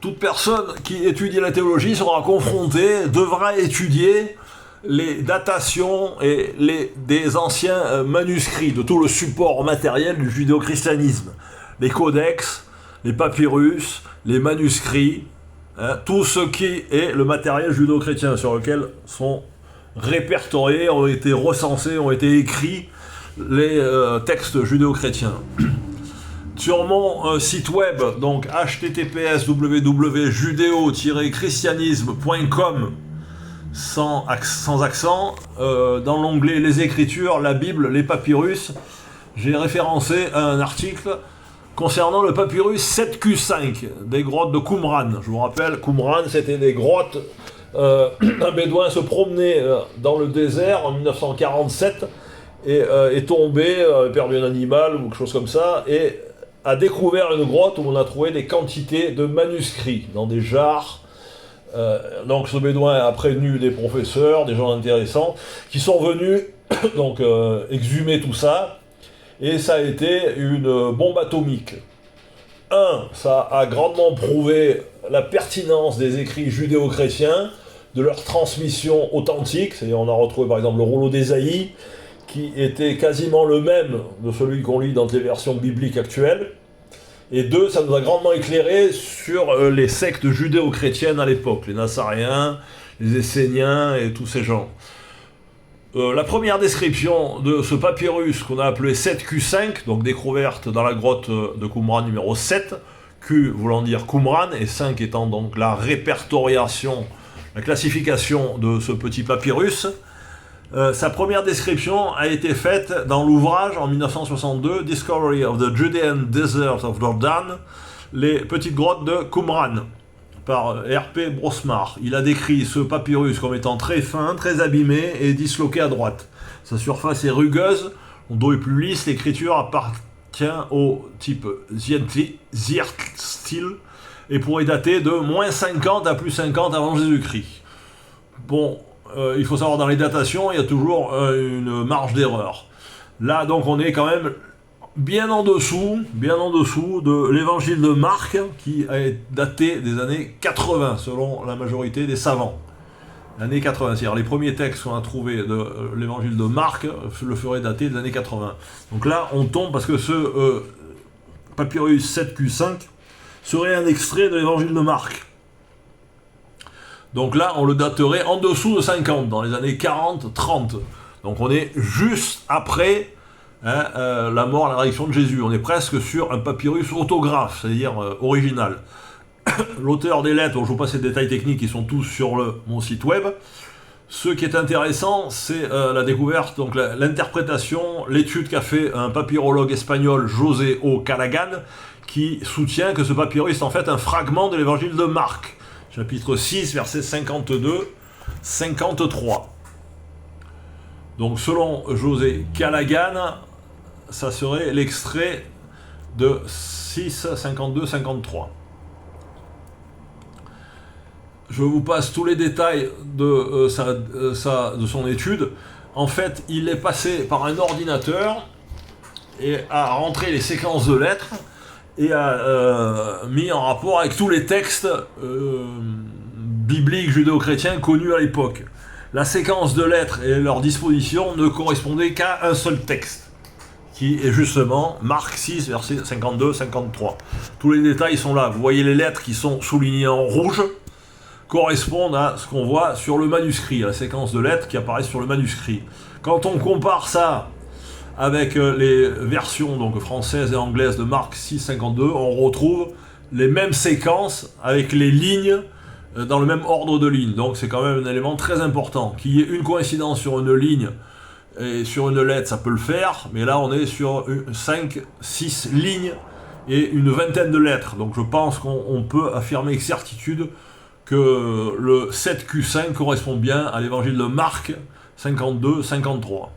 toute personne qui étudie la théologie devra étudier les datations et des anciens manuscrits, de tout le support matériel du judéo-christianisme. Les codex, les papyrus, les manuscrits, tout ce qui est le matériel judéo-chrétien sur lequel sont répertoriés, ont été recensés, ont été écrits les textes judéo-chrétiens. Sur mon site web, donc https://judéo-christianisme.com sans accent, dans l'onglet les Écritures, la Bible, les papyrus, j'ai référencé un article concernant le papyrus 7Q5 des grottes de Qumran. Je vous rappelle, Qumran, c'était des grottes. Un bédouin se promenait dans le désert en 1947 et est tombé, perdu un animal ou quelque chose comme ça, et a découvert une grotte où on a trouvé des quantités de manuscrits dans des jarres. Donc ce bédouin a prévenu des professeurs, des gens intéressants, qui sont venus donc exhumer tout ça, et ça a été une bombe atomique. Ça a grandement prouvé la pertinence des écrits judéo-chrétiens, de leur transmission authentique, c'est-à-dire on a retrouvé par exemple le rouleau d'Ésaïe, qui était quasiment le même de celui qu'on lit dans les versions bibliques actuelles. Et 2, ça nous a grandement éclairé sur les sectes judéo-chrétiennes à l'époque, les Nazaréens, les Esséniens et tous ces gens. La première description de ce papyrus qu'on a appelé 7Q5, donc découverte dans la grotte de Qumran numéro 7, Q voulant dire Qumran, et 5 étant donc la répertoriation, la classification de ce petit papyrus. Sa première description a été faite dans l'ouvrage en 1962, Discovery of the Judean Desert of Jordan, les petites grottes de Qumran, par R.P. Brosmar. Il a décrit ce papyrus comme étant très fin, très abîmé et disloqué à droite. Sa surface est rugueuse, son dos est plus lisse, l'écriture appartient au type Zierst-Stil et pourrait dater de moins 50 à plus 50 avant Jésus-Christ. Bon, il faut savoir, dans les datations, il y a toujours une marge d'erreur. Là, donc, on est quand même bien en dessous de l'évangile de Marc, qui est daté des années 80, selon la majorité des savants. L'année 80, c'est-à-dire les premiers textes qu'on a trouvés de l'évangile de Marc le feraient dater des années 80. Donc là, on tombe parce que ce papyrus 7Q5 serait un extrait de l'évangile de Marc. Donc là, on le daterait en dessous de 50, dans les années 40-30. Donc on est juste après la mort et la résurrection de Jésus. On est presque sur un papyrus autographe, c'est-à-dire original. L'auteur des lettres, dont je vous passe les détails techniques, qui sont tous sur mon site web. Ce qui est intéressant, c'est la découverte, donc l'interprétation, l'étude qu'a fait un papyrologue espagnol, José O. Callaghan, qui soutient que ce papyrus est en fait un fragment de l'évangile de Marc. Chapitre 6, versets 52-53. Donc selon José Callaghan, ça serait l'extrait de 6, 52-53. Je vous passe tous les détails de son étude. En fait, il est passé par un ordinateur et a rentré les séquences de lettres et a mis en rapport avec tous les textes bibliques judéo-chrétiens connus à l'époque. La séquence de lettres et leur disposition ne correspondaient qu'à un seul texte, qui est justement Marc 6, versets 52-53. Tous les détails sont là. Vous voyez les lettres qui sont soulignées en rouge correspondent à ce qu'on voit sur le manuscrit, à la séquence de lettres qui apparaissent sur le manuscrit. Quand on compare ça avec les versions donc françaises et anglaises de Marc 6,52, on retrouve les mêmes séquences avec les lignes dans le même ordre de lignes. Donc c'est quand même un élément très important. Qu'il y ait une coïncidence sur une ligne et sur une lettre, ça peut le faire, mais là on est sur 5-6 lignes et une vingtaine de lettres. Donc je pense qu'on peut affirmer avec certitude que le 7Q5 correspond bien à l'évangile de Marc 52-53.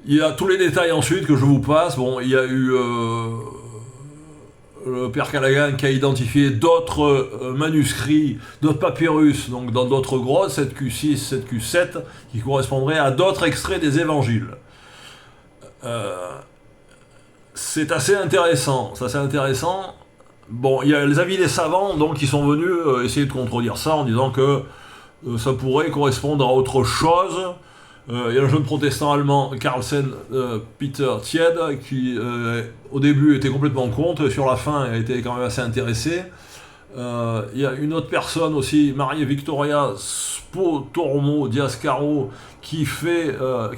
Il y a tous les détails ensuite que je vous passe. Bon, il y a eu le père Callaghan qui a identifié d'autres manuscrits, d'autres papyrus, donc dans d'autres grottes, 7Q6, 7Q7, qui correspondraient à d'autres extraits des évangiles. C'est assez intéressant. Bon, il y a les avis des savants donc, qui sont venus essayer de contredire ça en disant que ça pourrait correspondre à autre chose. Il y a un jeune protestant allemand, Carlsen Peter Tied, qui au début était complètement contre, et sur la fin a été quand même assez intéressé. Il y a une autre personne aussi, Marie Victoria Spotormo Diascaro, qui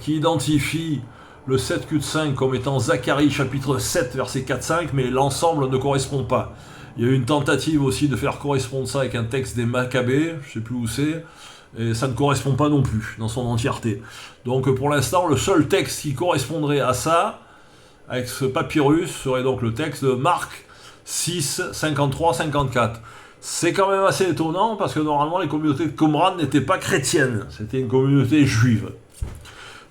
identifie le 7 cul de 5 comme étant Zacharie chapitre 7 verset 4-5, mais l'ensemble ne correspond pas. Il y a eu une tentative aussi de faire correspondre ça avec un texte des Maccabées, je ne sais plus où c'est, et ça ne correspond pas non plus dans son entièreté. Donc pour l'instant, le seul texte qui correspondrait à ça, avec ce papyrus, serait donc le texte de Marc 6, 53, 54. C'est quand même assez étonnant parce que normalement les communautés de Qumran n'étaient pas chrétiennes, c'était une communauté juive.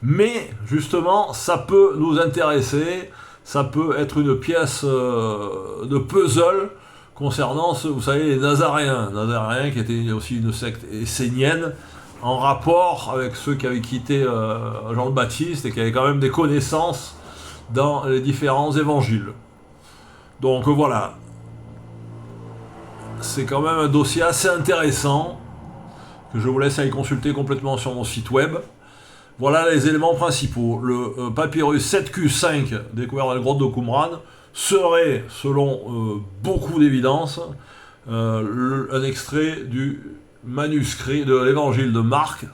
Mais justement, ça peut nous intéresser, ça peut être une pièce de puzzle concernant, vous savez, les Nazaréens qui étaient aussi une secte essénienne, en rapport avec ceux qui avaient quitté Jean le Baptiste et qui avaient quand même des connaissances dans les différents évangiles. Donc voilà, c'est quand même un dossier assez intéressant que je vous laisse aller consulter complètement sur mon site web. Voilà les éléments principaux. Le papyrus 7Q5 découvert dans la grotte de Qumran serait, selon beaucoup d'évidence, un extrait du manuscrit de l'évangile de Marc,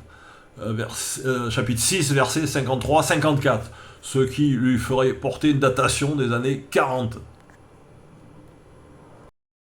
chapitre 6, versets 53-54, ce qui lui ferait porter une datation des années 40.